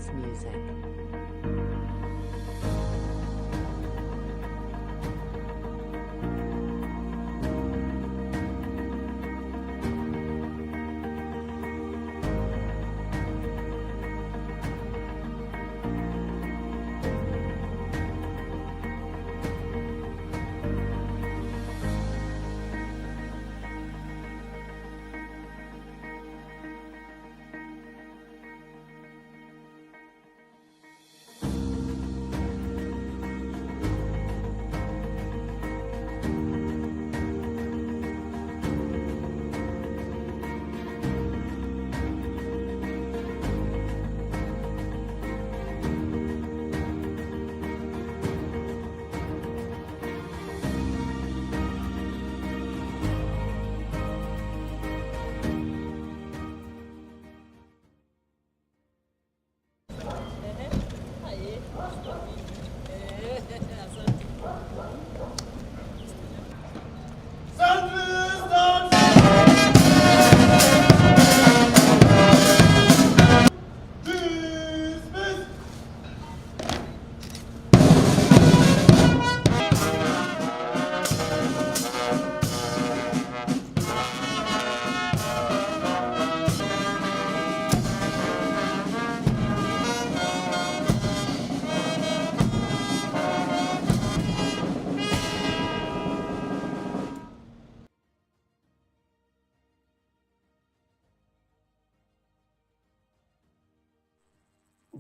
dance music.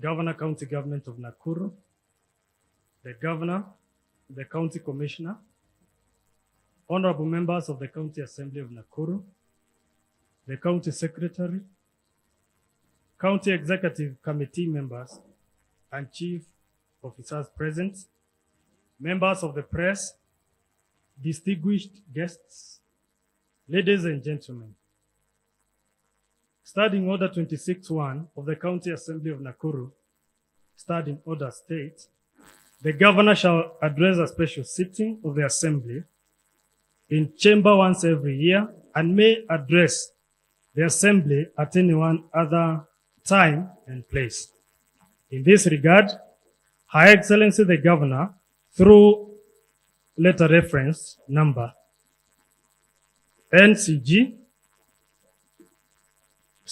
Governor, County Government of Nakuru, the Governor, the County Commissioner, honorable members of the County Assembly of Nakuru, the County Secretary, County Executive Committee members, and Chief Officers present, members of the press, distinguished guests, ladies and gentlemen. Standing Order 26-1 of the County Assembly of Nakuru, Standing Order states, the Governor shall address a special sitting of the Assembly in chamber once every year and may address the Assembly at any one other time and place. In this regard, Her Excellency the Governor, through letter reference number NCG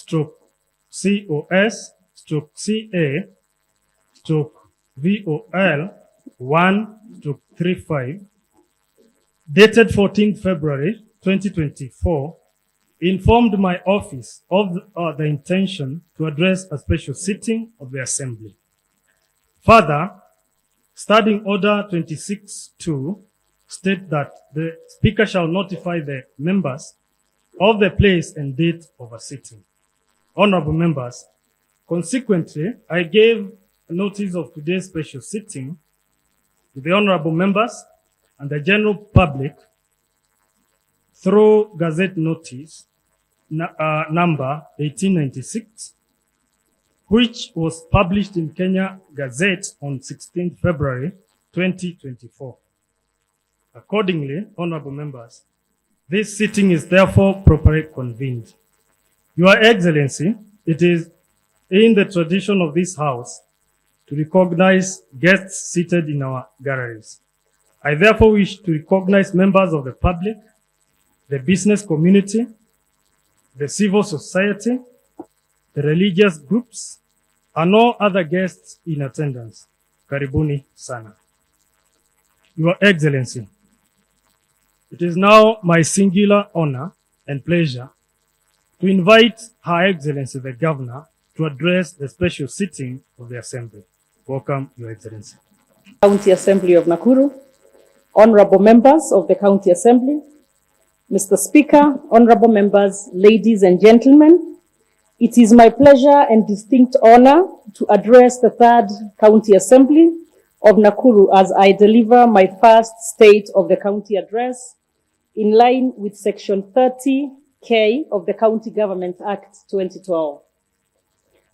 COS CA VOL 1-35, dated 14th February 2024, informed my office of the intention to address a special sitting of the Assembly. Further, Standing Order 26-2 state that the Speaker shall notify the members of the place and date of a sitting. Honorable members, consequently, I gave notice of today's special sitting to the honorable members and the general public through Gazette Notice number 1896, which was published in Kenya Gazette on 16th February 2024. Accordingly, honorable members, this sitting is therefore properly convened. Your Excellency, it is in the tradition of this House to recognize guests seated in our galleries. I therefore wish to recognize members of the public, the business community, the civil society, the religious groups, and all other guests in attendance. Karibuni sana. Your Excellency, it is now my singular honor and pleasure to invite Her Excellency the Governor to address the special sitting of the Assembly. Welcome, Your Excellency. County Assembly of Nakuru, honorable members of the County Assembly, Mr. Speaker, honorable members, ladies and gentlemen, it is my pleasure and distinct honor to address the Third County Assembly of Nakuru as I deliver my first State of the County Address in line with Section 30K of the County Government Act 2012.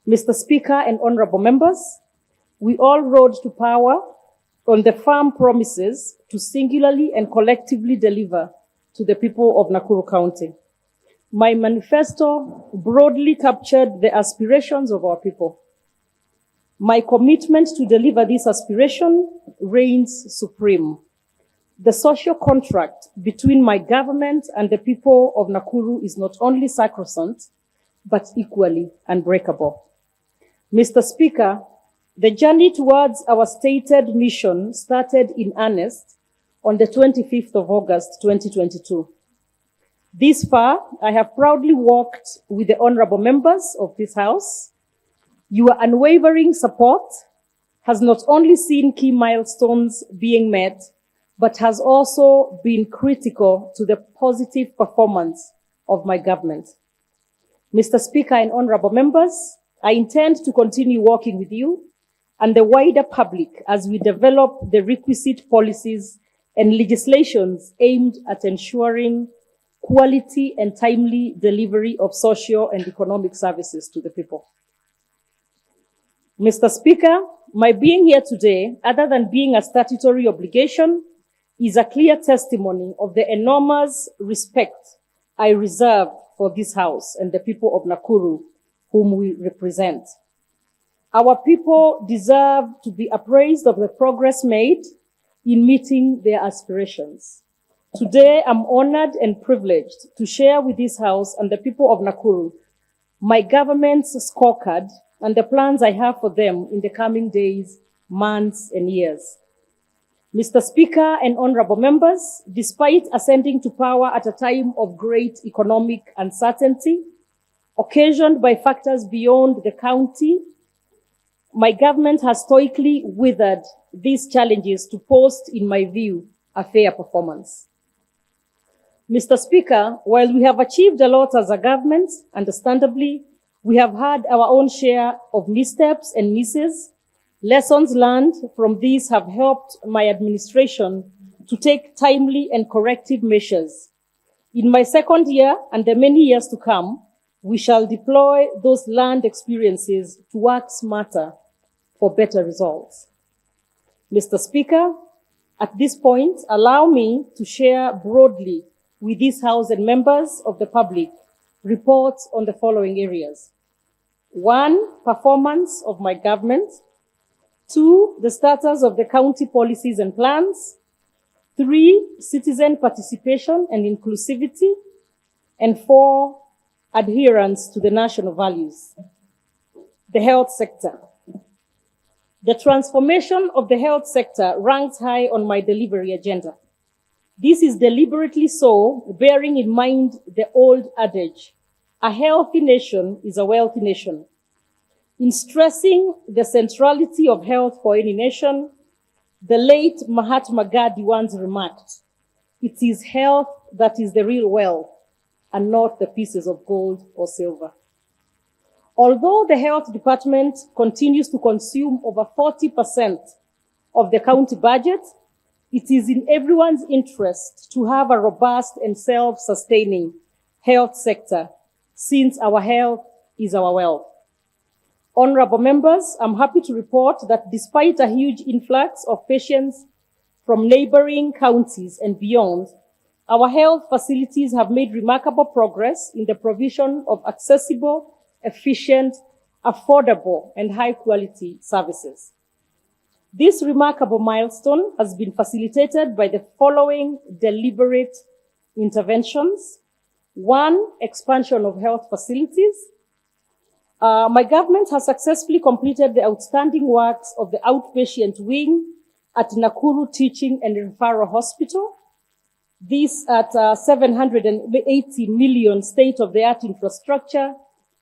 Mr. Speaker and honorable members, we all rode to power on the firm promises to singularly and collectively deliver to the people of Nakuru County. My manifesto broadly captured the aspirations of our people. My commitment to deliver this aspiration reigns supreme. The social contract between my government and the people of Nakuru is not only sacrosanct, but equally unbreakable. Mr. Speaker, the journey towards our stated mission started in earnest on the 25th of August, 2022. This far, I have proudly walked with the honorable members of this House. Your unwavering support has not only seen key milestones being met, but has also been critical to the positive performance of my government. Mr. Speaker and honorable members, I intend to continue working with you and the wider public as we develop the requisite policies and legislations aimed at ensuring quality and timely delivery of social and economic services to the people. Mr. Speaker, my being here today, other than being a statutory obligation, is a clear testimony of the enormous respect I reserve for this House and the people of Nakuru, whom we represent. Our people deserve to be appraised of the progress made in meeting their aspirations. Today, I'm honored and privileged to share with this House and the people of Nakuru my government's scorecard and the plans I have for them in the coming days, months, and years. Mr. Speaker and honorable members, despite ascending to power at a time of great economic uncertainty, occasioned by factors beyond the county, my government has stoically weathered these challenges to post, in my view, a fair performance. Mr. Speaker, while we have achieved a lot as a government, understandably, we have had our own share of missteps and misses. Lessons learned from these have helped my administration to take timely and corrective measures. In my second year and the many years to come, we shall deploy those learned experiences to work smarter for better results. Mr. Speaker, at this point, allow me to share broadly with this House and members of the public reports on the following areas. 1, performance of my government. 2, the status of the county policies and plans. 3, citizen participation and inclusivity. And 4, adherence to the national values. The health sector. The transformation of the health sector ranks high on my delivery agenda. This is deliberately so, bearing in mind the old adage, a healthy nation is a wealthy nation. In stressing the centrality of health for any nation, the late Mahatma Gandhi once remarked, "It is health that is the real wealth and not the pieces of gold or silver." Although the health department continues to consume over 40% of the county budget, it is in everyone's interest to have a robust and self-sustaining health sector, since our health is our wealth. Honorable members, I'm happy to report that despite a huge influx of patients from neighboring counties and beyond, our health facilities have made remarkable progress in the provision of accessible, efficient, affordable, and high-quality services. This remarkable milestone has been facilitated by the following deliberate interventions. 1, expansion of health facilities. My government has successfully completed the outstanding works of the outpatient wing at Nakuru Teaching and Referral Hospital. This at 780 million state-of-the-art infrastructure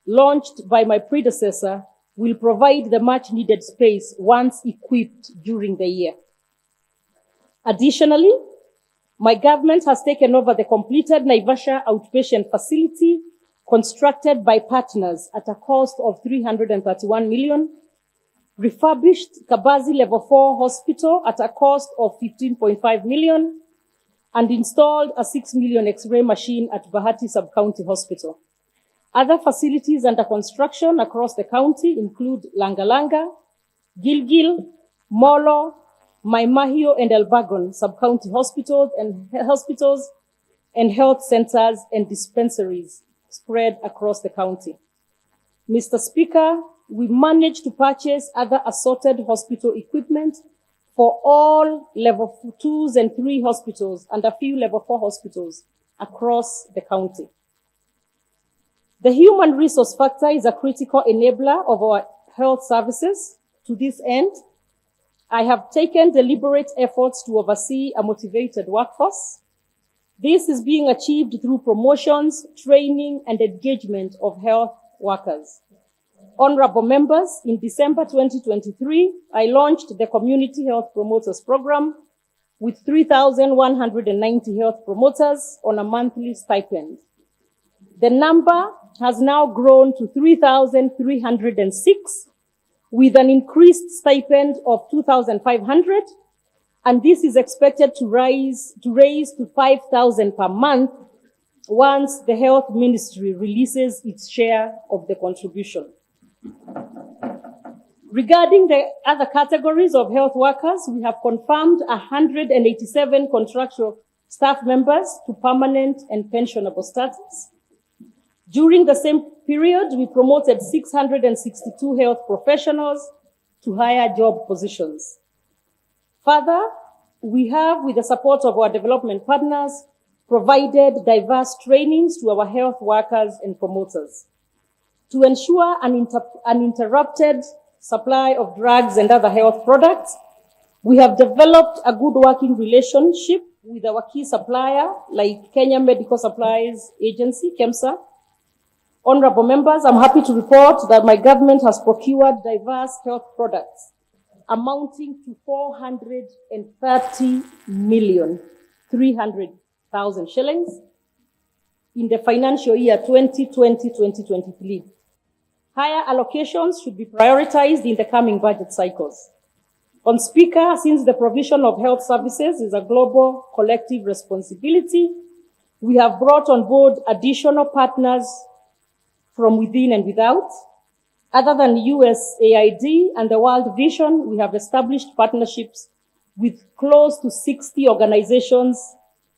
launched by my predecessor will provide the much-needed space once equipped during the year. Additionally, my government has taken over the completed Naivasha outpatient facility constructed by partners at a cost of 331 million, refurbished Kabazi Level 4 Hospital at a cost of 15.5 million, and installed a 6 million X-ray machine at Bahati Sub-County Hospital. Other facilities under construction across the county include Langalanga, Gilgil, Molo, Maimahio, and Elbagon Sub-County hospitals and health centers and dispensaries spread across the county. Mr. Speaker, we managed to purchase other assorted hospital equipment for all level 2s and 3 hospitals and a few level 4 hospitals across the county. The human resource factor is a critical enabler of our health services. To this end, I have taken deliberate efforts to oversee a motivated workforce. This is being achieved through promotions, training, and engagement of health workers. Honorable members, in December 2023, I launched the Community Health Promoters Program with 3,190 health promoters on a monthly stipend. The number has now grown to 3,306 with an increased stipend of 2,500, and this is expected to raise to 5,000 per month once the health ministry releases its share of the contribution. Regarding the other categories of health workers, we have confirmed 187 contractual staff members to permanent and pensionable status. During the same period, we promoted 662 health professionals to higher job positions. Further, we have, with the support of our development partners, provided diverse trainings to our health workers and promoters. To ensure an uninterrupted supply of drugs and other health products, we have developed a good working relationship with our key supplier, like Kenya Medical Supplies Agency, KEMSA. Honorable members, I'm happy to report that my government has procured diverse health products amounting to 430,300,000 shillings in the financial year 2020-2023. Higher allocations should be prioritized in the coming budget cycles. On Speaker, since the provision of health services is a global collective responsibility, we have brought on board additional partners from within and without. Other than USAID and the World Vision, we have established partnerships with close to 60 organizations,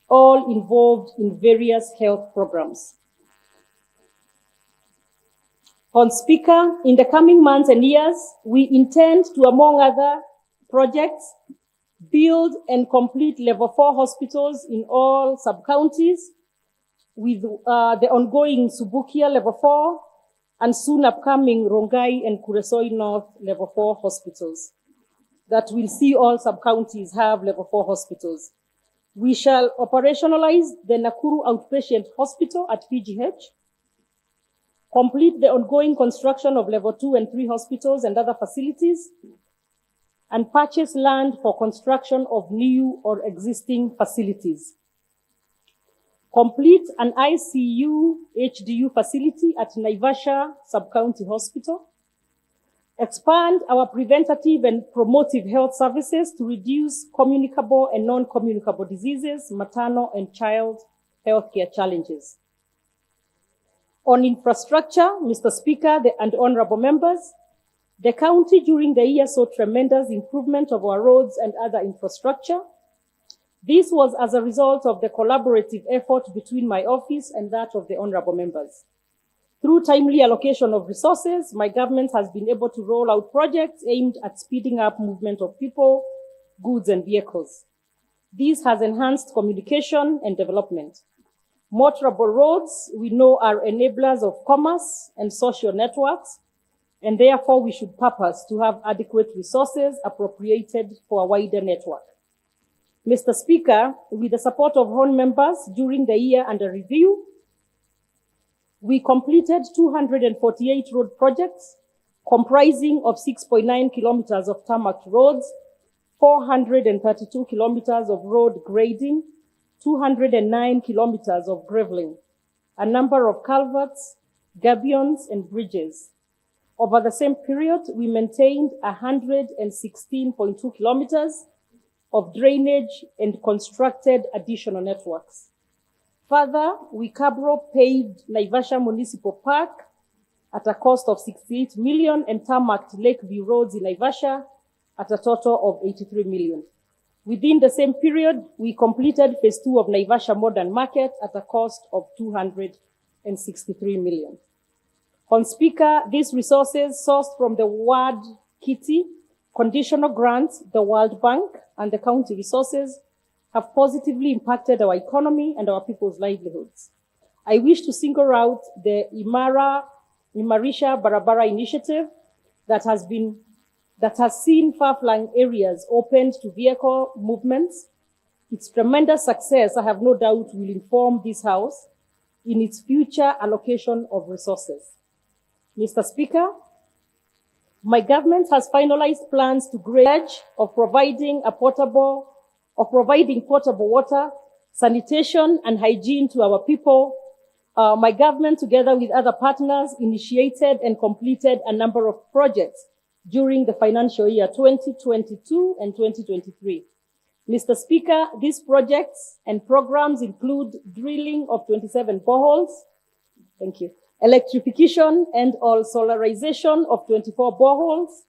all involved in various health programs. On Speaker, in the coming months and years, we intend to, among other projects, build and complete level 4 hospitals in all sub-counties, with the ongoing Subukia level 4 and soon upcoming Rongai and Kuresoi North level 4 hospitals that will see all sub-counties have level 4 hospitals. We shall operationalize the Nakuru outpatient hospital at PGH, complete the ongoing construction of level 2 and 3 hospitals and other facilities, and purchase land for construction of new or existing facilities. Complete an ICU HDU facility at Naivasha Sub-County Hospital. Expand our preventative and promotive health services to reduce communicable and non-communicable diseases, maternal and child healthcare challenges. On infrastructure, Mr. Speaker and honorable members, the county during the year saw tremendous improvement of our roads and other infrastructure. This was as a result of the collaborative effort between my office and that of the honorable members. Through timely allocation of resources, my government has been able to roll out projects aimed at speeding up movement of people, goods, and vehicles. This has enhanced communication and development. Motorable roads, we know, are enablers of commerce and social networks, and therefore we should purpose to have adequate resources appropriated for a wider network. Mr. Speaker, with the support of all members during the year under review, we completed 248 road projects comprising of 6.9 kilometers of tarmac roads, 432 kilometers of road grading, 209 kilometers of graveling, a number of culverts, gabions, and bridges. Over the same period, we maintained 116.2 kilometers of drainage and constructed additional networks. Further, we Cabro paved Naivasha Municipal Park at a cost of 68 million and tarmacked Lakeview roads in Naivasha at a total of 83 million. Within the same period, we completed phase 2 of Naivasha Modern Market at a cost of 263 million. On Speaker, these resources sourced from the Ward Kitty, conditional grants, the World Bank, and the county resources have positively impacted our economy and our people's livelihoods. I wish to single out the Imarisha Barabara initiative that has seen far-flung areas opened to vehicle movements. Its tremendous success, I have no doubt, will inform this House in its future allocation of resources. Mr. Speaker, my government has finalized plans to grudge of providing potable water, sanitation, and hygiene to our people. My government, together with other partners, initiated and completed a number of projects during the financial year 2022 and 2023. Mr. Speaker, these projects and programs include drilling of 27 boreholes, thank you, electrification and/or solarization of 24 boreholes,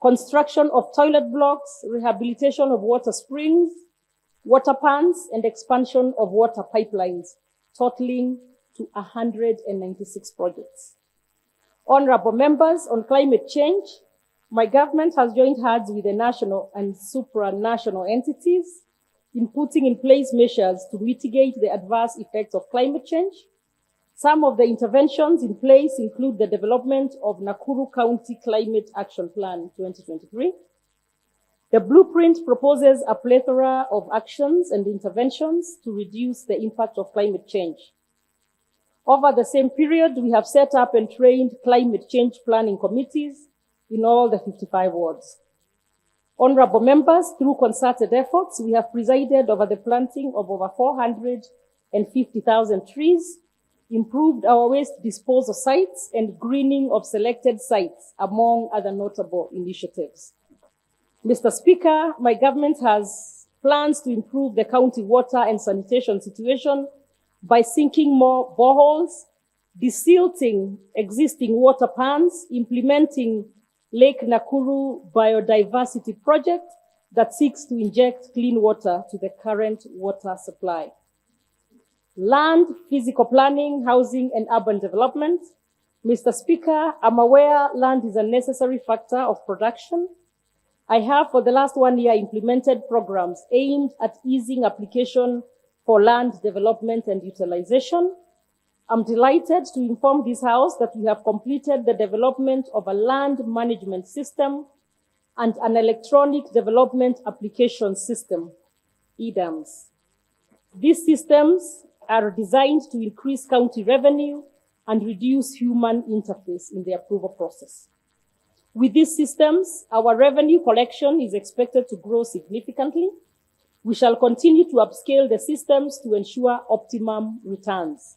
construction of toilet blocks, rehabilitation of water springs, water pans, and expansion of water pipelines, totaling to 196 projects. Honorable members, on climate change, my government has joined hands with the national and supranational entities in putting in place measures to mitigate the adverse effects of climate change. Some of the interventions in place include the development of Nakuru County Climate Action Plan 2023. The blueprint proposes a plethora of actions and interventions to reduce the impact of climate change. Over the same period, we have set up and trained climate change planning committees in all the 55 wards. Honorable members, through concerted efforts, we have presided over the planting of over 450,000 trees, improved our waste disposal sites, and greening of selected sites, among other notable initiatives. Mr. Speaker, my government has plans to improve the county water and sanitation situation by sinking more boreholes, desilting existing water pans, implementing Lake Nakuru biodiversity project that seeks to inject clean water to the current water supply. Land, physical planning, housing, and urban development. Mr. Speaker, I'm aware land is a necessary factor of production. I have for the last 1 year implemented programs aimed at easing application for land development and utilization. I'm delighted to inform this House that we have completed the development of a land management system and an electronic development application system, EDAMS. These systems are designed to increase county revenue and reduce human interface in the approval process. With these systems, our revenue collection is expected to grow significantly. We shall continue to upscale the systems to ensure optimum returns.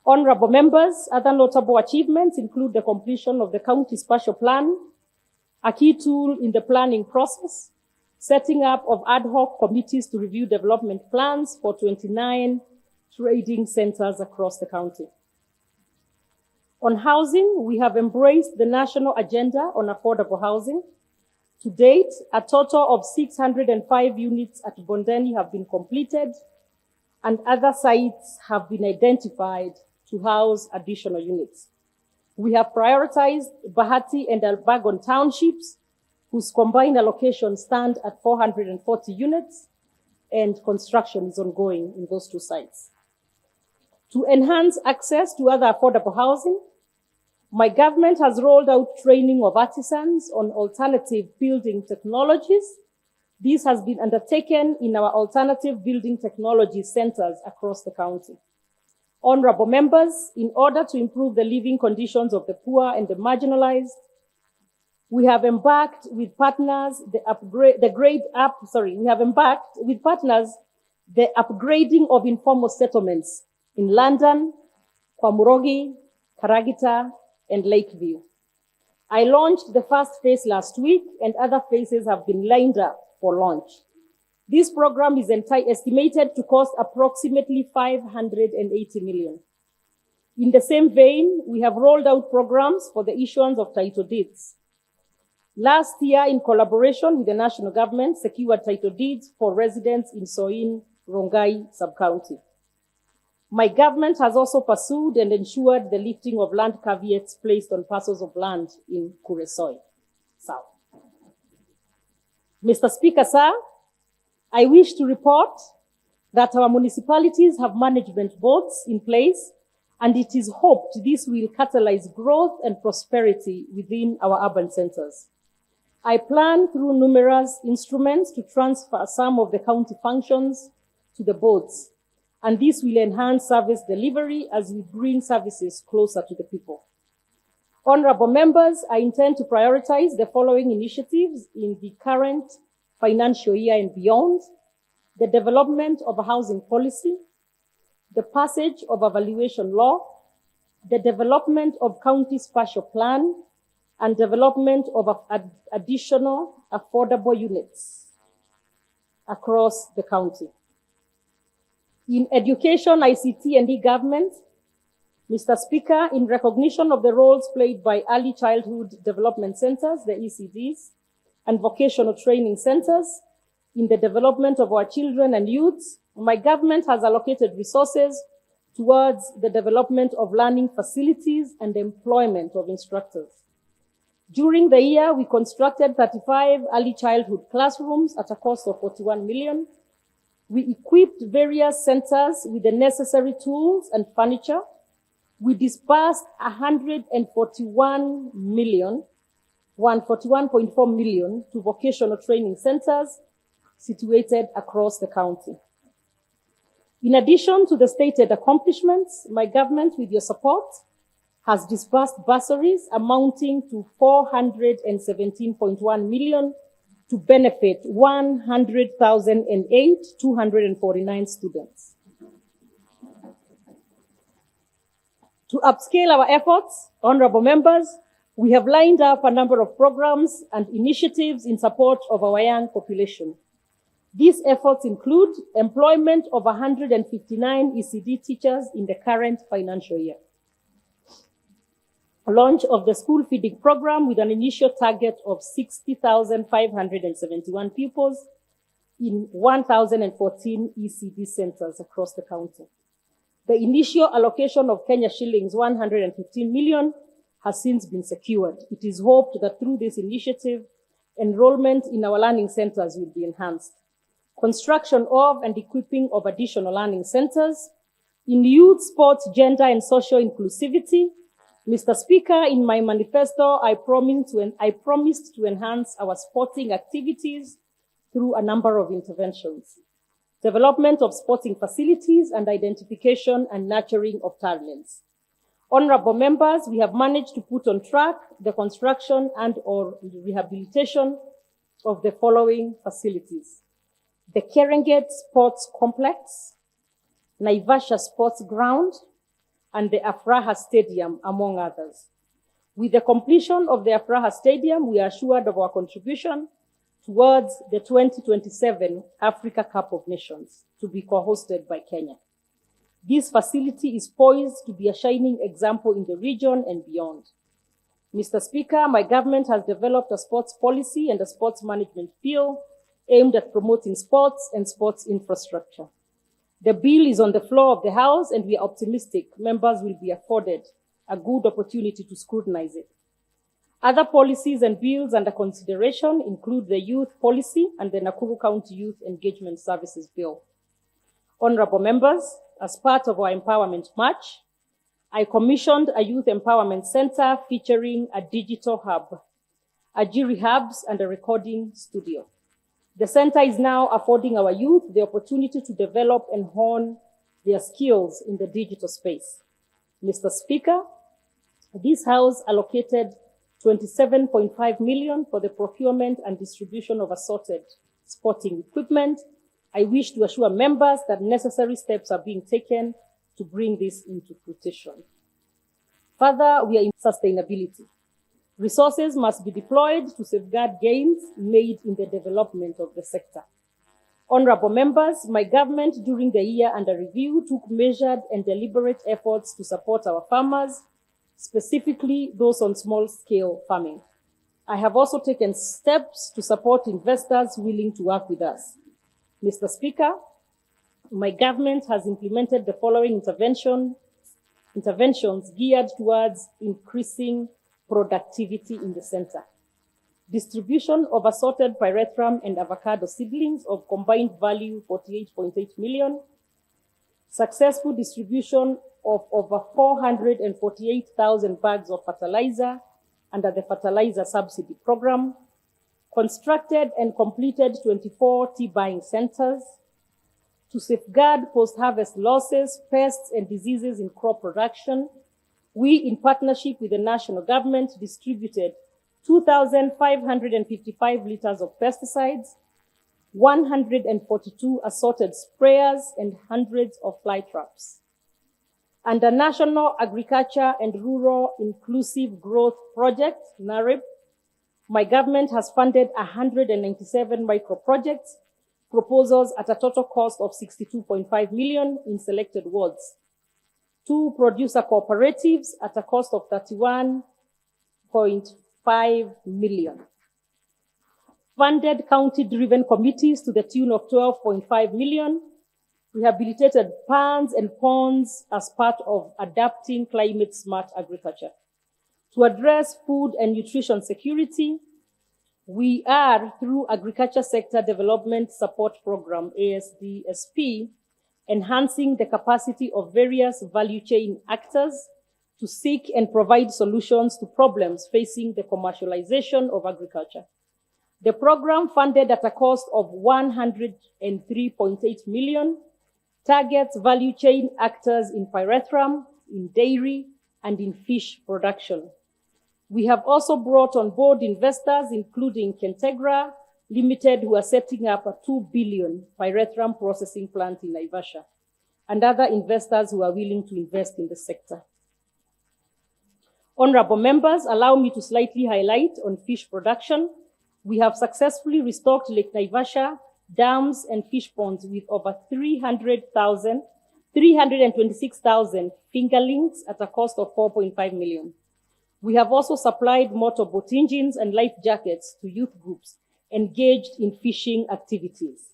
Honorable members, other notable achievements include the completion of the county spatial plan, a key tool in the planning process, setting up of ad hoc committees to review development plans for 29 trading centers across the county. On housing, we have embraced the national agenda on affordable housing. To date, a total of 605 units at Bondeni have been completed, and other sites have been identified to house additional units. We have prioritized Bahati and Albagon townships, whose combined allocation stand at 440 units, and construction is ongoing in those two sites. To enhance access to other affordable housing, my government has rolled out training of artisans on alternative building technologies. This has been undertaken in our alternative building technology centers across the county. Honorable members, in order to improve the living conditions of the poor and the marginalized, we have embarked with partners the upgrading of informal settlements in London, Kwamurogi, Karagita, and Lakeview. I launched the first phase last week, and other phases have been lined up for launch. This program is estimated to cost approximately 580 million. In the same vein, we have rolled out programs for the issuance of title deeds. Last year, in collaboration with the national government, secured title deeds for residents in Soin, Rongai sub-county. My government has also pursued and ensured the lifting of land caveats placed on parcels of land in Kuresoi South. Mr. Speaker, sir, I wish to report that our municipalities have management boards in place, and it is hoped this will catalyze growth and prosperity within our urban centers. I plan through numerous instruments to transfer some of the county functions to the boards, and this will enhance service delivery as we bring services closer to the people. Honorable members, I intend to prioritize the following initiatives in the current financial year and beyond: the development of a housing policy, the passage of a valuation law, the development of county spatial plan, and development of additional affordable units across the county. In education, ICT, and e-government, Mr. Speaker, in recognition of the roles played by early childhood development centers, the ECDs, and vocational training centers in the development of our children and youths, my government has allocated resources towards the development of learning facilities and employment of instructors. During the year, we constructed 35 early childhood classrooms at a cost of 41 million. We equipped various centers with the necessary tools and furniture. We disbursed 141.4 million to vocational training centers situated across the county. In addition to the stated accomplishments, my government, with your support, has disbursed bursaries amounting to 417.1 million to benefit 100,249 students. To upscale our efforts, honorable members, we have lined up a number of programs and initiatives in support of our young population. These efforts include employment of 159 ECD teachers in the current financial year, launch of the school feeding program with an initial target of 60,571 pupils in 1,014 ECD centers across the county. The initial allocation of Kenya shillings 115 million has since been secured. It is hoped that through this initiative, enrollment in our learning centers will be enhanced. Construction of and equipping of additional learning centers. In youth, sports, gender, and social inclusivity, Mr. Speaker, in my manifesto, I promised to enhance our sporting activities through a number of interventions: development of sporting facilities and identification and nurturing of talents. Honorable members, we have managed to put on track the construction and/or rehabilitation of the following facilities: the Kerenget Sports Complex, Naivasha Sports Ground, and the Afraha Stadium, among others. With the completion of the Afraha Stadium, we are assured of our contribution towards the 2027 Africa Cup of Nations, to be co-hosted by Kenya. This facility is poised to be a shining example in the region and beyond. Mr. Speaker, my government has developed a sports policy and a sports management bill aimed at promoting sports and sports infrastructure. The bill is on the floor of the House, and we are optimistic members will be afforded a good opportunity to scrutinize it. Other policies and bills under consideration include the youth policy and the Nakuru County Youth Engagement Services Bill. Honorable members, as part of our Empowerment March, I commissioned a youth empowerment center featuring a digital hub, Ajiri hubs, and a recording studio. The center is now affording our youth the opportunity to develop and hone their skills in the digital space. Mr. Speaker, this House allocated 27.5 million for the procurement and distribution of assorted sporting equipment. I wish to assure members that necessary steps are being taken to bring this into fruition. Further, we are in sustainability. Resources must be deployed to safeguard gains made in the development of the sector. Honorable members, my government during the year under review took measured and deliberate efforts to support our farmers, specifically those on small-scale farming. I have also taken steps to support investors willing to work with us. Mr. Speaker, my government has implemented the following interventions geared towards increasing productivity in the center. Distribution of assorted pyrethrum and avocado seedlings of combined value 48.8 million. Successful distribution of over 448,000 bags of fertilizer under the fertilizer subsidy program. Constructed and completed 24 tea buying centers. To safeguard post-harvest losses, pests, and diseases in crop production, we, in partnership with the national government, distributed 2,555 liters of pesticides, 142 assorted sprayers, and hundreds of fly traps. Under National Agriculture and Rural Inclusive Growth Project, NARIP, my government has funded 197 micro-projects, proposals at a total cost of 62.5 million in selected wards. 2 producer cooperatives at a cost of 31.5 million. Funded county-driven committees to the tune of 12.5 million. Rehabilitated ponds and ponds as part of adapting climate-smart agriculture. To address food and nutrition security, we are, through Agriculture Sector Development Support Program, ASDSP, enhancing the capacity of various value chain actors to seek and provide solutions to problems facing the commercialization of agriculture. The program, funded at a cost of 103.8 million, targets value chain actors in pyrethrum, in dairy, and in fish production. We have also brought on board investors, including Kentegra Limited, who are setting up a 2 billion pyrethrum processing plant in Naivasha, and other investors who are willing to invest in the sector. Honorable members, allow me to slightly highlight on fish production. We have successfully restocked Lake Naivasha dams and fish ponds with over 326,000 fingerlings at a cost of 4.5 million. We have also supplied motorboat engines and life jackets to youth groups engaged in fishing activities.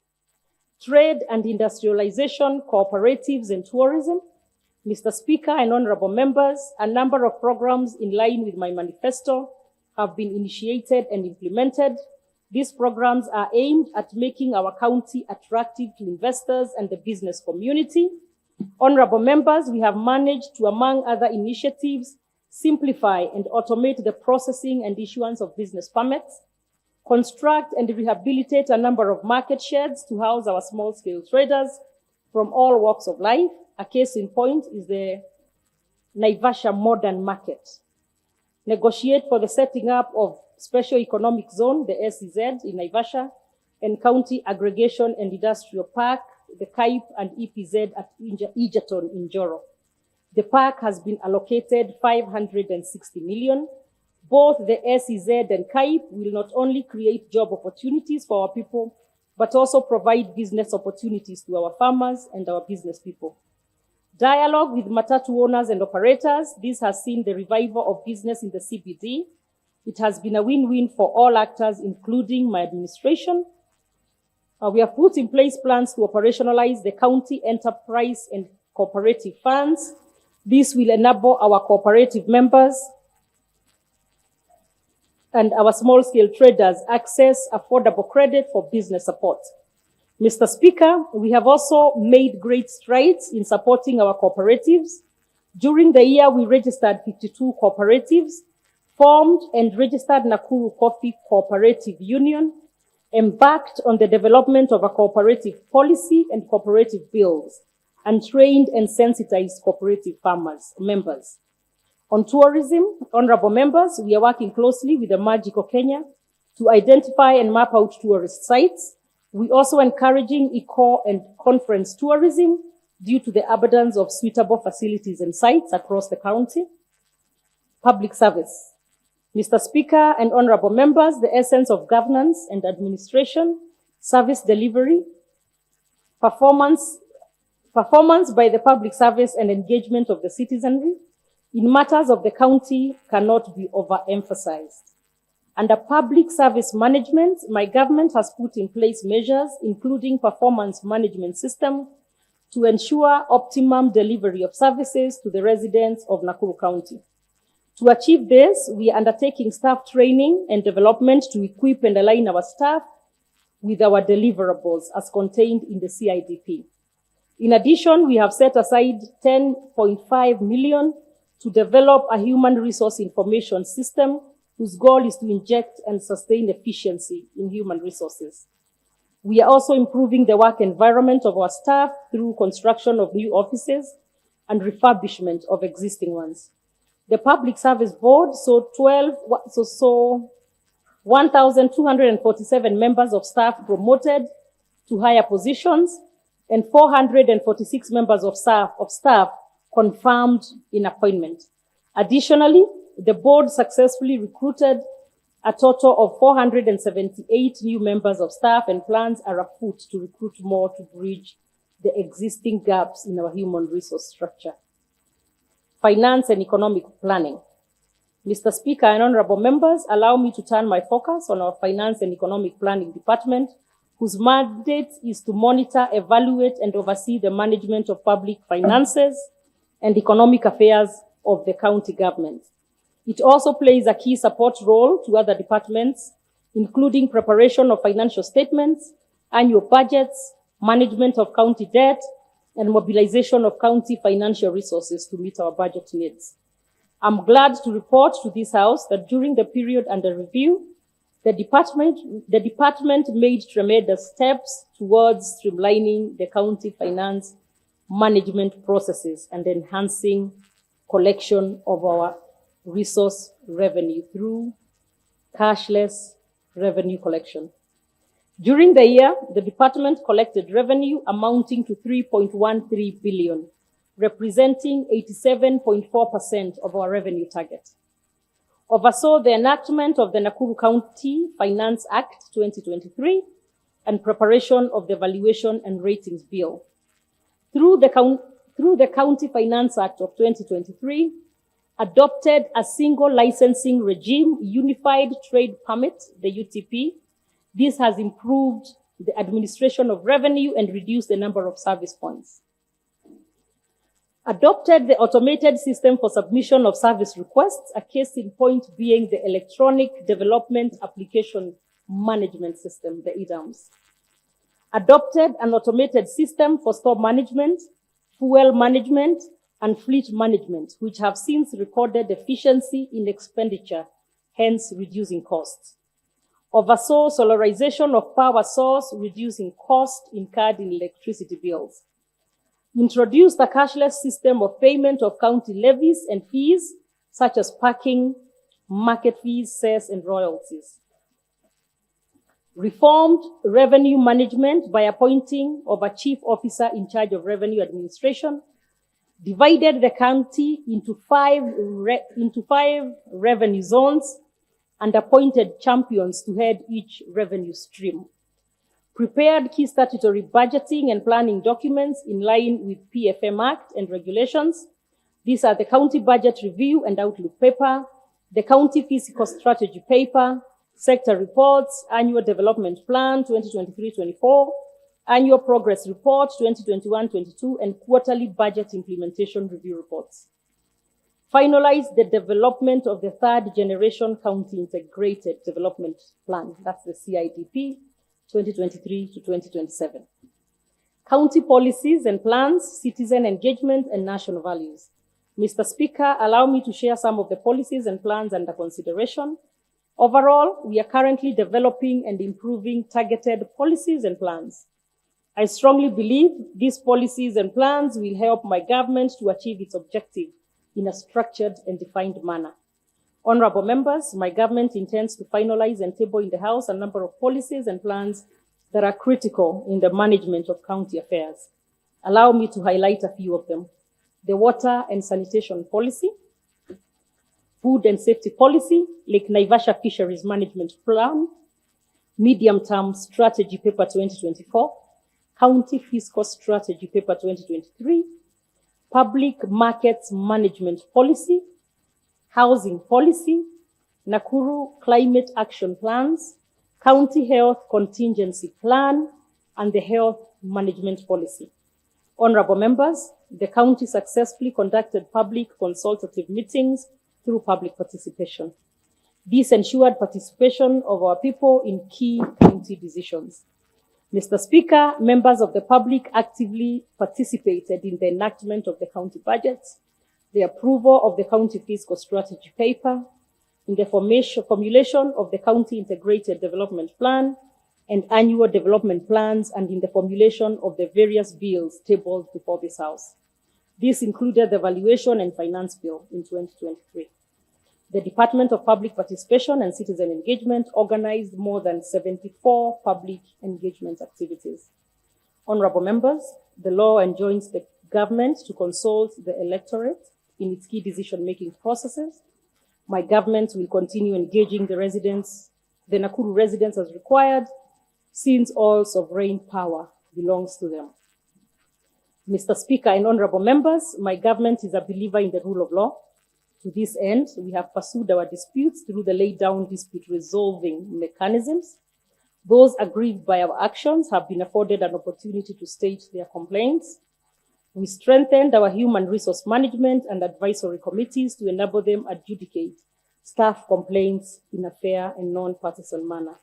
Trade and industrialization, cooperatives, and tourism. Mr. Speaker and honorable members, a number of programs in line with my manifesto have been initiated and implemented. These programs are aimed at making our county attractive to investors and the business community. Honorable members, we have managed to, among other initiatives, simplify and automate the processing and issuance of business permits, construct and rehabilitate a number of market sheds to house our small-scale traders from all walks of life. A case in point is the Naivasha Modern Market. Negotiate for the setting up of Special Economic Zone, the SEZ, in Naivasha, and County Aggregation and Industrial Park, the KAIP and EPZ at Egerton in Joro. The park has been allocated 560 million. Both the SEZ and KAIP will not only create job opportunities for our people, but also provide business opportunities to our farmers and our business people. Dialogue with matatu owners and operators. This has seen the revival of business in the CBD. It has been a win-win for all actors, including my administration. We have put in place plans to operationalize the county enterprise and cooperative funds. This will enable our cooperative members and our small-scale traders access affordable credit for business support. Mr. Speaker, we have also made great strides in supporting our cooperatives. During the year, we registered 52 cooperatives, formed and registered Nakuru Coffee Cooperative Union, embarked on the development of a cooperative policy and cooperative bills, and trained and sensitized cooperative members. On tourism, honorable members, we are working closely with the Magical Kenya to identify and map out tourist sites. We also encouraging eco and conference tourism due to the abundance of suitable facilities and sites across the county. Public service. Mr. Speaker and honorable members, the essence of governance and administration, service delivery, performance by the public service and engagement of the citizenry in matters of the county cannot be overemphasized. Under public service management, my government has put in place measures, including performance management system, to ensure optimum delivery of services to the residents of Nakuru County. To achieve this, we are undertaking staff training and development to equip and align our staff with our deliverables as contained in the CIDP. In addition, we have set aside 10.5 million to develop a human resource information system whose goal is to inject and sustain efficiency in human resources. We are also improving the work environment of our staff through construction of new offices and refurbishment of existing ones. The Public Service Board saw 1,247 members of staff promoted to higher positions and 446 members of staff confirmed in appointment. Additionally, the board successfully recruited a total of 478 new members of staff, and plans are afoot to recruit more to bridge the existing gaps in our human resource structure. Finance and economic planning. Mr. Speaker and honorable members, allow me to turn my focus on our finance and economic planning department, whose mandate is to monitor, evaluate, and oversee the management of public finances and economic affairs of the county government. It also plays a key support role to other departments, including preparation of financial statements, annual budgets, management of county debt, and mobilization of county financial resources to meet our budget needs. I'm glad to report to this House that during the period under review, the department made tremendous steps towards streamlining the county finance management processes and enhancing collection of our resource revenue through cashless revenue collection. During the year, the department collected revenue amounting to 3.13 billion, representing 87.4% of our revenue target. Oversaw the enactment of the Nakuru County Finance Act 2023 and preparation of the Valuation and Ratings Bill. Through the County Finance Act of 2023, adopted a single licensing regime, Unified Trade Permit, the UTP. This has improved the administration of revenue and reduced the number of service points. Adopted the automated system for submission of service requests, a case in point being the Electronic Development Application Management System, the EDAMS. Adopted an automated system for store management, fuel management, and fleet management, which have since recorded efficiency in expenditure, hence reducing costs. Oversaw solarization of power source, reducing cost incurred in electricity bills. Introduced a cashless system of payment of county levies and fees, such as parking, market fees, cess, and royalties. Reformed revenue management by appointing of a chief officer in charge of revenue administration. Divided the county into five revenue zones and appointed champions to head each revenue stream. Prepared key statutory budgeting and planning documents in line with PFM Act and regulations. These are the County Budget Review and Outlook Paper, the County Fiscal Strategy Paper, Sector Reports, Annual Development Plan 2023-24, Annual Progress Report 2021-22, and Quarterly Budget Implementation Review Reports. Finalized the development of the third generation County Integrated Development Plan, that's the CIDP 2023 to 2027. County policies and plans, citizen engagement, and national values. Mr. Speaker, allow me to share some of the policies and plans under consideration. Overall, we are currently developing and improving targeted policies and plans. I strongly believe these policies and plans will help my government to achieve its objective in a structured and defined manner. Honorable members, my government intends to finalize and table in the House a number of policies and plans that are critical in the management of county affairs. Allow me to highlight a few of them. The Water and Sanitation Policy, Food and Safety Policy, Lake Naivasha Fisheries Management Plan, Medium-Term Strategy Paper 2024, County Fiscal Strategy Paper 2023, Public Markets Management Policy, Housing Policy, Nakuru Climate Action Plans, County Health Contingency Plan, and the Health Management Policy. Honorable members, the county successfully conducted public consultative meetings through public participation. This ensured participation of our people in key county decisions. Mr. Speaker, members of the public actively participated in the enactment of the county budget, the approval of the county fiscal strategy paper, in the formulation of the county integrated development plan and annual development plans, and in the formulation of the various bills tabled before this House. This included the Valuation and Finance Bill in 2023. The Department of Public Participation and Citizen Engagement organized more than 74 public engagement activities. Honorable members, the law enjoins the government to consult the electorate in its key decision-making processes. My government will continue engaging the Nakuru residents as required, since all sovereign power belongs to them. Mr. Speaker and honorable members, my government is a believer in the rule of law. To this end, we have pursued our disputes through the laid down dispute resolving mechanisms. Those aggrieved by our actions have been afforded an opportunity to state their complaints. We strengthened our human resource management and advisory committees to enable them adjudicate staff complaints in a fair and non-partisan manner.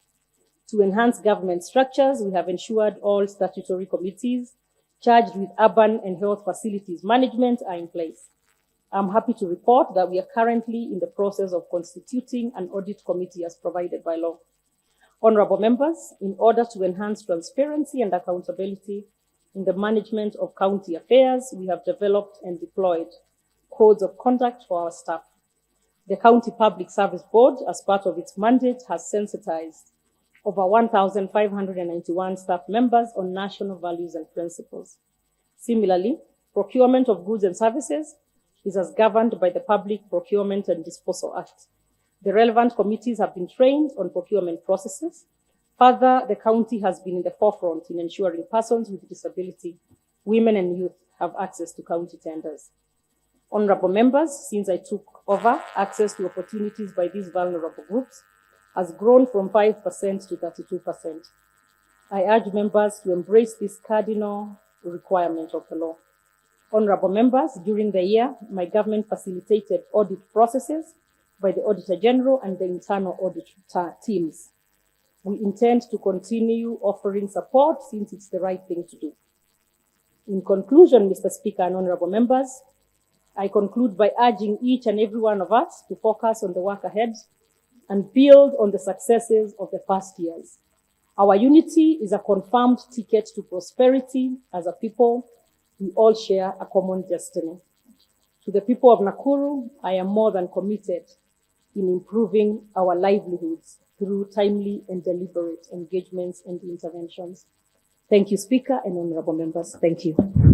To enhance government structures, we have ensured all statutory committees charged with urban and health facilities management are in place. I'm happy to report that we are currently in the process of constituting an audit committee as provided by law. Honorable members, in order to enhance transparency and accountability in the management of county affairs, we have developed and deployed codes of conduct for our staff. The County Public Service Board, as part of its mandate, has sensitized over 1,591 staff members on national values and principles. Similarly, procurement of goods and services is as governed by the Public Procurement and Disposal Act. The relevant committees have been trained on procurement processes. Further, the county has been in the forefront in ensuring persons with disability, women and youth have access to county tenders. Honorable members, since I took over, access to opportunities by these vulnerable groups has grown from 5% to 32%. I urge members to embrace this cardinal requirement of the law. Honorable members, during the year, my government facilitated audit processes by the Auditor General and the internal audit teams. We intend to continue offering support since it's the right thing to do. In conclusion, Mr. Speaker and honorable members, I conclude by urging each and every one of us to focus on the work ahead and build on the successes of the past years. Our unity is a confirmed ticket to prosperity. As a people, we all share a common destiny. To the people of Nakuru, I am more than committed in improving our livelihoods through timely and deliberate engagements and interventions. Thank you, Speaker and honorable members. Thank you.